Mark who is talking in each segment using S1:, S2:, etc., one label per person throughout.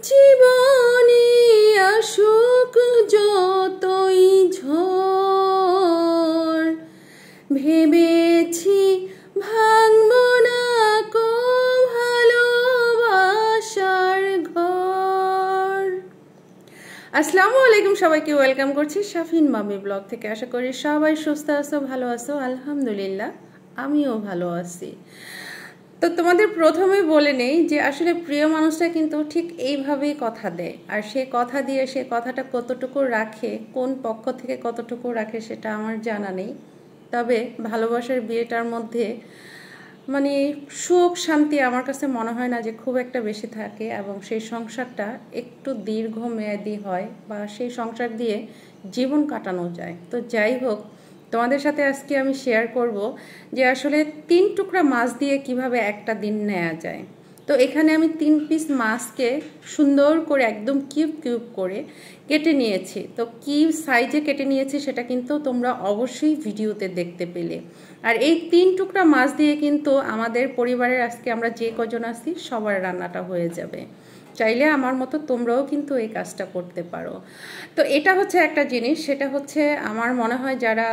S1: জীবনে আসুক যতই ঝড়, ভেবেছি ভাঙব না কো ভালোবাসার ঘর। আসসালামু আলাইকুম, সবাইকে ওয়েলকাম করছি শাফিন মামি ব্লগ থেকে। আশা করি সবাই সুস্থ আছো, ভালো আছো। আলহামদুলিল্লাহ আমিও ভালো আছি। তো তোমাদের প্রথমে বলে নেই যে আসলে প্রিয় মানুষটা কিন্তু ঠিক এইভাবেই কথা দেয়, আর সে কথা দিয়ে সে কথাটা কতটুকু রাখে, কোন পক্ষ থেকে কতটুকু রাখে সেটা আমার জানা নেই। তবে ভালোবাসার বিয়েটার মধ্যে মানে সুখ শান্তি আমার কাছে মনে হয় না যে খুব একটা বেশি থাকে, এবং সেই সংসারটা একটু দীর্ঘমেয়াদী হয় বা সেই সংসার দিয়ে জীবন কাটানো যায়। তো যাই হোক, তোমাদের সাথে আজকে আমি শেয়ার করব যে আসলে 3 টুকরা মাছ দিয়ে কিভাবে একটা দিন নেওয়া যায়। তো এখানে আমি 3 পিস মাছকে সুন্দর করে একদম কিউব কিউব করে কেটে নিয়েছি। তো কি সাইজে কেটে নিয়েছি সেটা কিন্তু তোমরা অবশ্যই ভিডিওতে দেখতে পেলে। আর এই 3 টুকরা মাছ দিয়ে কিন্তু আমাদের পরিবারের আজকে আমরা যে কজন আছি সবার রান্নাটা হয়ে যাবে। চাইলে আমার মতো তোমরাও কিন্তু এই কাজটা করতে পারো। তো এটা হচ্ছে একটা জিনিস, সেটা হচ্ছে আমার মনে হয় যারা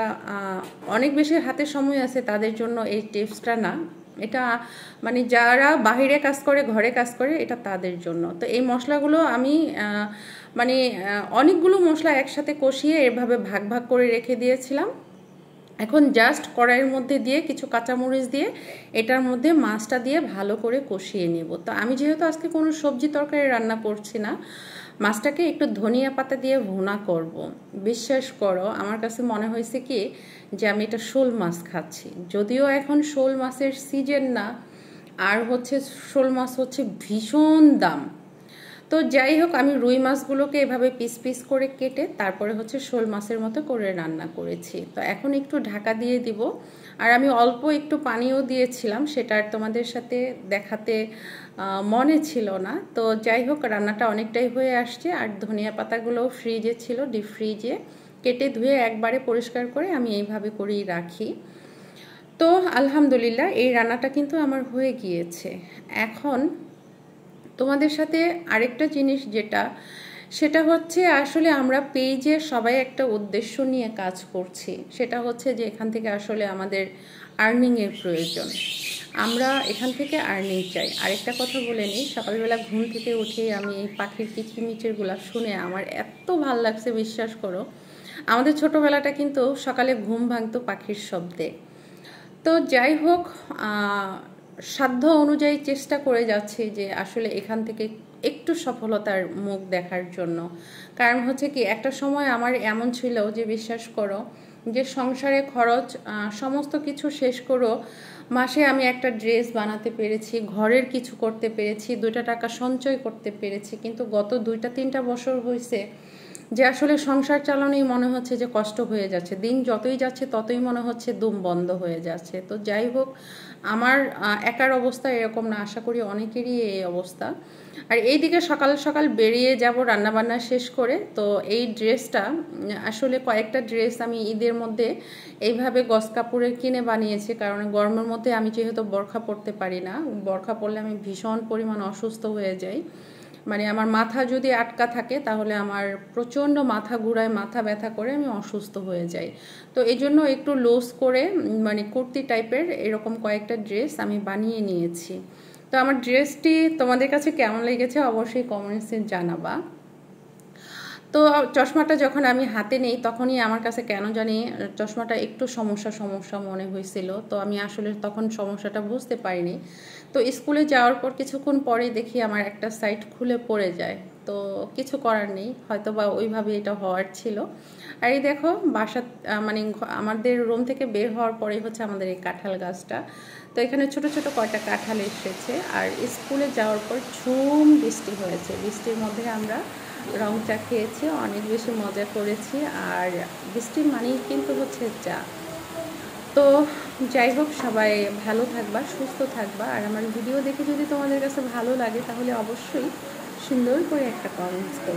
S1: অনেক বেশি হাতে সময় আছে তাদের জন্য এই টিপসটা না, এটা মানে যারা বাহিরে কাজ করে ঘরে কাজ করে এটা তাদের জন্য। তো এই মশলাগুলো আমি মানে অনেকগুলো মশলা একসাথে কষিয়ে এভাবে ভাগ ভাগ করে রেখে দিয়েছিলাম। এখন জাস্ট কড়াইয়ের মধ্যে দিয়ে কিছু কাঁচামরিচ দিয়ে এটার মধ্যে মাছটা দিয়ে ভালো করে কষিয়ে নেব। তো আমি যেহেতু আজকে কোনো সবজি তরকারি রান্না করছি না, মাছটাকে একটু ধনিয়া পাতা দিয়ে ভুনা করব। বিশ্বাস করো আমার কাছে মনে হয়েছে কি যে আমি এটা শোল মাছ খাচ্ছি, যদিও এখন শোল মাছের সিজন না, আর হচ্ছে শোল মাছ হচ্ছে ভীষণ দাম। তো যাই হোক, আমি রুই মাছগুলোকে এভাবে পিস পিস করে কেটে তারপরে হচ্ছে শোল মাছের মতো করে রান্না করেছি। তো এখন একটু ঢাকা দিয়ে দিব, আর আমি অল্প একটু পানিও দিয়েছিলাম, সেটা আর তোমাদের সাথে দেখাতে মনে ছিল না। তো যাই হোক, রান্নাটা অনেকটাই হয়ে আসছে, আর ধনিয়া পাতাগুলোও ফ্রিজে ছিল, ডিপ ফ্রিজে কেটে ধুয়ে একবারে পরিষ্কার করে আমি এইভাবে করেই রাখি। তো আলহামদুলিল্লাহ এই রান্নাটা কিন্তু আমার হয়ে গিয়েছে। এখন তোমাদের সাথে আরেকটা জিনিস সেটা হচ্ছে আসলে আমরা পেজে সবাই একটা উদ্দেশ্য নিয়ে কাজ করছি, সেটা হচ্ছে যে এখান থেকে আসলে আমাদের আর্নিংয়ের প্রয়োজন, আমরা এখান থেকে আর্নিং চাই। আরেকটা কথা বলে নিই, সকালবেলা ঘুম থেকে উঠে আমি এই পাখির কিচিরমিচিরগুলো শুনে আমার এত ভাল লাগছে, বিশ্বাস করো। আমাদের ছোটোবেলাটা কিন্তু সকালে ঘুম ভাঙতো পাখির শব্দে। তো যাই হোক, সাধ্য অনুযায়ী চেষ্টা করে যাচ্ছি যে আসলে এখান থেকে একটু সফলতার মুখ দেখার জন্য। কারণ হচ্ছে কি, একটা সময় আমার এমন ছিল যে বিশ্বাস করো যে সংসারে খরচ সমস্ত কিছু শেষ করো মাসে আমি একটা ড্রেস বানাতে পেরেছি, ঘরের কিছু করতে পেরেছি, 2টা টাকা সঞ্চয় করতে পেরেছি। কিন্তু গত 2-3টা বছর হয়েছে যে আসলে সংসার চালানোই মনে হচ্ছে যে কষ্ট হয়ে যাচ্ছে, দিন যতই যাচ্ছে ততই মনে হচ্ছে দম বন্ধ হয়ে যাচ্ছে। তো যাই হোক, আমার একার অবস্থা এরকম না, আশা করি অনেকেরই এই অবস্থা। আর এইদিকে সকাল সকাল বেরিয়ে যাব রান্নাবান্না শেষ করে। তো এই ড্রেসটা আসলে কয়েকটা ড্রেস আমি ঈদের মধ্যে এইভাবে গস কাপড়ের কিনে বানিয়েছি, কারণ গরমের মধ্যে আমি যেহেতু বোরখা পরতে পারি না, বোরখা পরলে আমি ভীষণ পরিমাণ অসুস্থ হয়ে যাই। মানে আমার মাথা যদি আটকা থাকে তাহলে আমার প্রচণ্ড মাথা ঘুরায়, মাথা ব্যথা করে আমি অসুস্থ হয়ে যাই। তো এই জন্য একটু লুজ করে মানে কুর্তি টাইপের এরকম কয়েকটা ড্রেস আমি বানিয়ে নিয়েছি। তো আমার ড্রেসটি তোমাদের কাছে কেমন লেগেছে অবশ্যই কমেন্টসে জানাবা। তো চশমাটা যখন আমি হাতে নেই তখনই আমার কাছে কেন জানি চশমাটা একটু সমস্যা মনে হয়েছিল। তো আমি আসলে তখন সমস্যাটা বুঝতে পারিনি। তো স্কুলে যাওয়ার পর কিছুক্ষণ পরেই দেখি আমার একটা সাইড খুলে পড়ে যায়। তো কিছু করার নেই, হয়তো বা ওইভাবে এটা হওয়ার ছিল। আর এই দেখো, বাসা মানে আমাদের রুম থেকে বের হওয়ার পরেই হচ্ছে আমাদের এই কাঁঠাল গাছটা। তো এখানে ছোট ছোট কয়টা কাঁঠাল এসেছে, আর স্কুলে যাওয়ার পর ঝুম বৃষ্টি হয়েছে, বৃষ্টির মধ্যে আমরা রং চা খেয়েছি, অনেক বেশি মজা করেছি। আর বৃষ্টির মানেই কিন্তু হচ্ছে চা। তো যাই হোক, সবাই ভালো থাকবা, সুস্থ থাকবা। আর আমার ভিডিও দেখে যদি তোমাদের কাছে ভালো লাগে তাহলে অবশ্যই সুন্দর করে একটা কমেন্টস করবে।